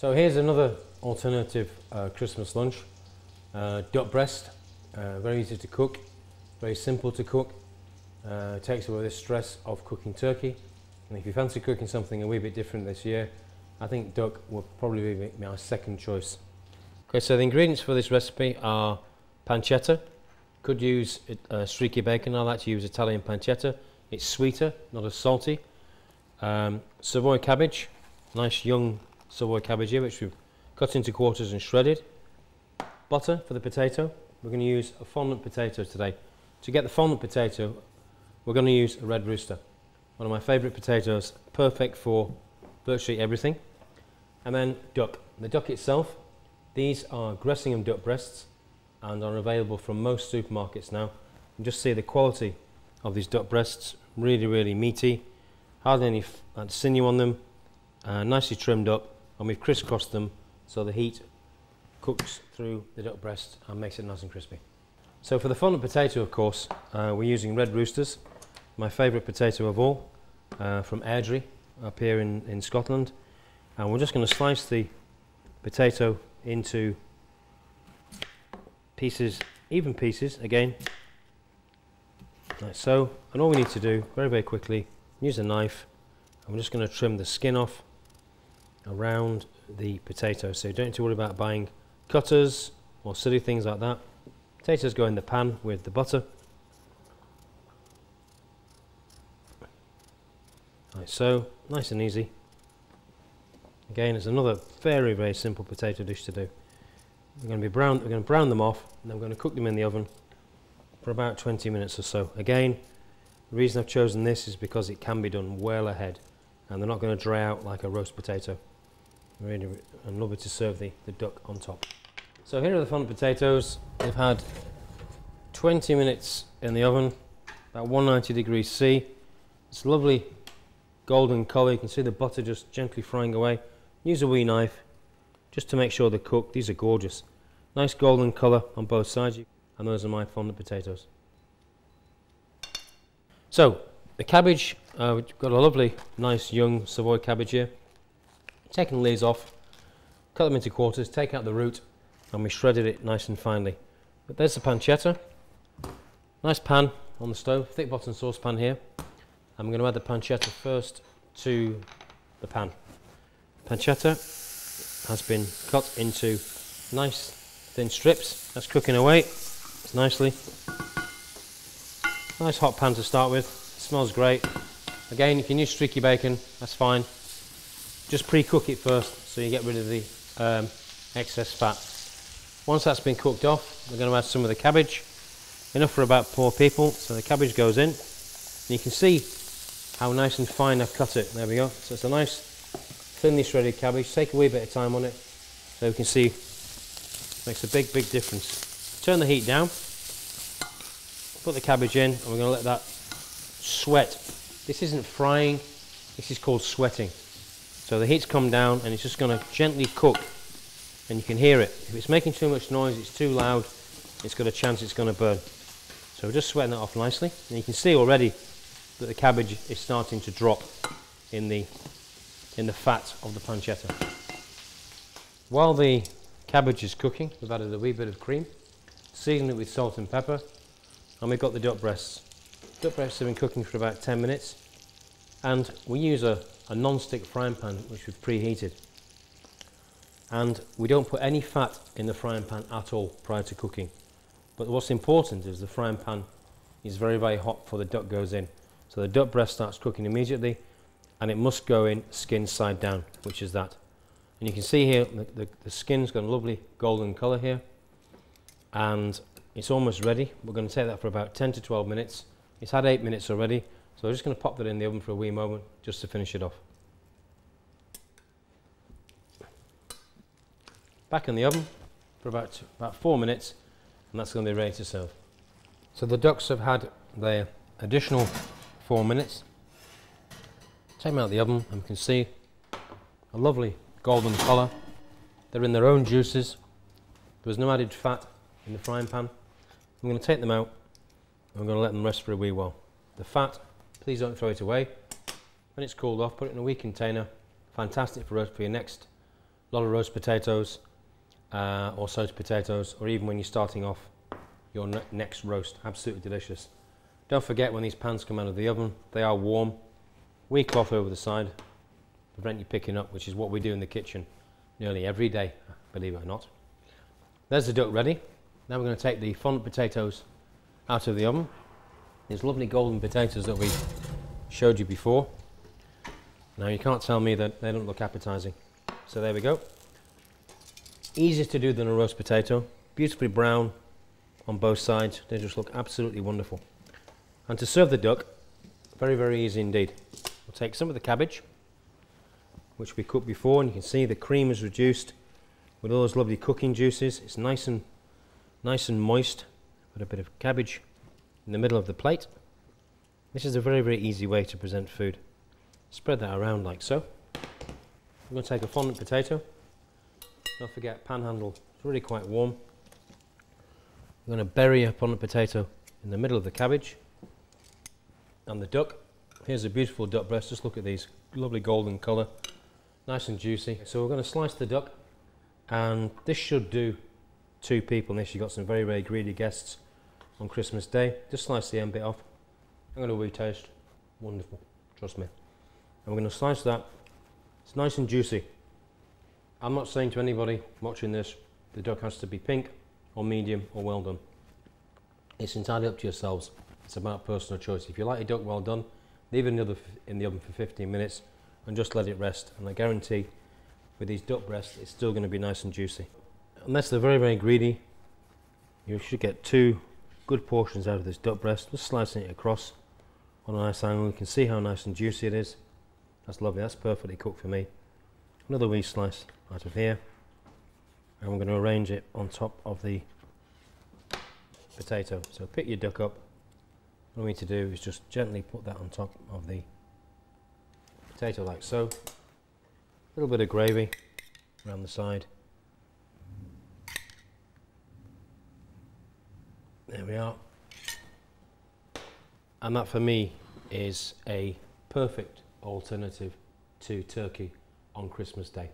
So here's another alternative Christmas lunch. Duck breast, very easy to cook, very simple to cook, takes away the stress of cooking turkey. And if you fancy cooking something a wee bit different this year, I think duck will probably be my second choice. Okay, so the ingredients for this recipe are pancetta. Could use streaky bacon. I like to use Italian pancetta. It's sweeter, not as salty. Savoy cabbage, nice young Savoy cabbage here, which we've cut into quarters and shredded. Butter for the potato. We're going to use a fondant potato today. To get the fondant potato, we're going to use a Red Rooster. One of my favourite potatoes, perfect for virtually everything. And then duck. The duck itself, these are Gressingham duck breasts and are available from most supermarkets now. You just see the quality of these duck breasts, really, really meaty, hardly any sinew on them, nicely trimmed up, and we've crisscrossed them so the heat cooks through the duck breast and makes it nice and crispy. So for the fondant potato, of course, we're using Red Roosters, my favourite potato of all, from Airdrie up here in Scotland. And we're just going to slice the potato into pieces, even pieces, again, like so. And all we need to do, very, very quickly, use a knife, and we're just going to trim the skin off around the potato. So you don't need to worry about buying cutters or silly things like that. Potatoes go in the pan with the butter, like so, nice and easy. Again, it's another very, very simple potato dish to do. We're going to brown them off, and then we're going to cook them in the oven for about 20 minutes or so. Again, the reason I've chosen this is because it can be done well ahead, and they're not going to dry out like a roast potato. Really, and lovely to serve the duck on top. So here are the fondant potatoes. They've had 20 minutes in the oven, about 190 degrees C. It's lovely golden colour. You can see the butter just gently frying away. Use a wee knife just to make sure they're cooked. These are gorgeous. Nice golden colour on both sides, and those are my fondant potatoes. So the cabbage, we've got a lovely, nice young Savoy cabbage here. Taking the leaves off, cut them into quarters, take out the root, and we shredded it nice and finely. But there's the pancetta. Nice pan on the stove, thick bottom saucepan here. I'm going to add the pancetta first to the pan. Pancetta has been cut into nice thin strips. That's cooking away nicely. Nice hot pan to start with. It smells great. Again, you can use streaky bacon, that's fine. Just pre-cook it first so you get rid of the excess fat. Once that's been cooked off, we're going to add some of the cabbage. Enough for about 4 people, so the cabbage goes in. And you can see how nice and fine I've cut it. There we go. So it's a nice thinly shredded cabbage. Take a wee bit of time on it so you can see it makes a big, big difference. Turn the heat down, put the cabbage in, and we're going to let that sweat. This isn't frying, this is called sweating. So the heat's come down and it's just going to gently cook, and you can hear it. If it's making too much noise, it's too loud, it's got a chance it's going to burn. So we're just sweating that off nicely, and you can see already that the cabbage is starting to drop in the fat of the pancetta. While the cabbage is cooking, we've added a wee bit of cream, seasoned it with salt and pepper, and we've got the duck breasts. Duck breasts have been cooking for about 10 minutes, and we use a non-stick frying pan which we've preheated. And we don't put any fat in the frying pan at all prior to cooking. But what's important is the frying pan is very, very hot before the duck goes in. So the duck breast starts cooking immediately, and it must go in skin side down, which is that. And you can see here the skin's got a lovely golden colour here, and it's almost ready. We're going to take that for about 10 to 12 minutes. It's had 8 minutes already, so we're just going to pop that in the oven for a wee moment just to finish it off. Back in the oven for about 4 minutes, and that's going to be ready to serve. So the ducks have had their additional 4 minutes. Take them out of the oven, and you can see a lovely golden colour. They're in their own juices. There was no added fat in the frying pan. I'm going to take them out, and I'm going to let them rest for a wee while. The fat, please don't throw it away. When it's cooled off, put it in a wee container. Fantastic for your next a lot of roast potatoes or smoked potatoes, or even when you're starting off your next roast. Absolutely delicious. Don't forget, when these pans come out of the oven, they are warm. We cloth over the side, prevent you picking up, which is what we do in the kitchen nearly every day, believe it or not. There's the duck ready. Now we're going to take the fondant potatoes out of the oven. These lovely golden potatoes that we showed you before. Now you can't tell me that they don't look appetizing. So there we go. Easier to do than a roast potato. Beautifully brown on both sides. They just look absolutely wonderful. And to serve the duck, very, very easy indeed. We'll take some of the cabbage, which we cooked before, and you can see the cream is reduced with all those lovely cooking juices. It's nice and moist. Put a bit of cabbage in the middle of the plate. This is a very, very easy way to present food. Spread that around like so. We're going to take a fondant potato. Don't forget, pan handle, it's really quite warm. We're going to bury a fondant potato in the middle of the cabbage and the duck. Here's a beautiful duck breast. Just look at these, lovely golden colour, nice and juicy. So we're going to slice the duck, and this should do 2 people. Unless you've got some very, very greedy guests on Christmas Day. Just slice the end bit off. I'm going to retaste. Wonderful, trust me. And we're going to slice that. It's nice and juicy. I'm not saying to anybody watching this the duck has to be pink or medium or well done. It's entirely up to yourselves. It's about personal choice. If you like your duck well done, leave it in the oven for 15 minutes and just let it rest. And I guarantee with these duck breasts, it's still going to be nice and juicy. Unless they're very, very greedy, you should get 2 good portions out of this duck breast. Just slicing it across on a nice angle. You can see how nice and juicy it is. That's lovely. That's perfectly cooked for me. Another wee slice out of here, and we're going to arrange it on top of the potato. So pick your duck up. All we need to do is just gently put that on top of the potato like so. A little bit of gravy around the side. There we are. And that for me is a perfect alternative to turkey on Christmas Day.